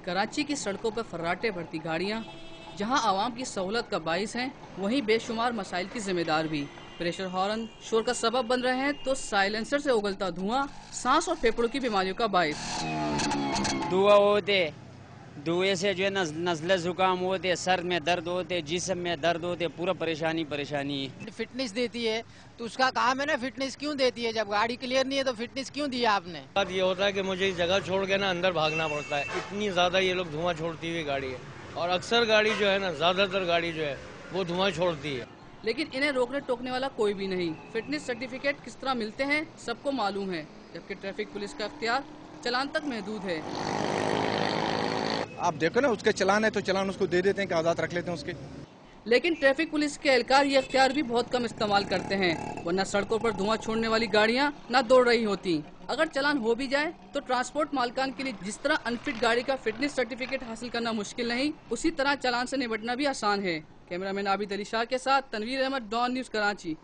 कराची की सड़कों पर फर्राटे भरती गाड़ियां जहां आवाम की सहूलत का बाइस हैं, वहीं बेशुमार मसाइल की जिम्मेदार भी। प्रेशर हॉर्न शोर का सबब बन रहे हैं तो साइलेंसर से उगलता धुआं सांस और फेफड़ों की बीमारियों का बाइस। धुआं होते, धुएं से जो है नज़ले जुकाम होते, सर में दर्द होते, जिस्म में दर्द होते, पूरा परेशानी है। फिटनेस देती है तो उसका काम है ना, फिटनेस क्यों देती है? जब गाड़ी क्लियर नहीं है तो फिटनेस क्यों दिया आपने? बात ये होता है कि मुझे इस जगह छोड़ के ना अंदर भागना पड़ता है, इतनी ज्यादा ये लोग धुआं छोड़ती हुई गाड़ी है। और अक्सर गाड़ी जो है ना, ज्यादातर गाड़ी जो है वो धुआं छोड़ती है। लेकिन इन्हें रोकने टोकने वाला कोई भी नहीं। फिटनेस सर्टिफिकेट किस तरह मिलते हैं सबको मालूम है, जबकि ट्रैफिक पुलिस का अख्तियार चालान तक महदूद है। आप देखो ना, उसके चालान है तो चालान उसको दे देते हैं कि आजाद रख लेते हैं उसके। लेकिन ट्रैफिक पुलिस के एहलकार ये अख्तियार भी बहुत कम इस्तेमाल करते हैं, वरना सड़कों पर धुआं छोड़ने वाली गाड़ियां न दौड़ रही होती। अगर चालान हो भी जाए तो ट्रांसपोर्ट मालिकान के लिए जिस तरह अनफिट गाड़ी का फिटनेस सर्टिफिकेट हासिल करना मुश्किल नहीं, उसी तरह चालान से निपटना भी आसान है। कैमरामैन आबिद अली शाह के साथ तनवीर अहमद, डॉन न्यूज़, कराची।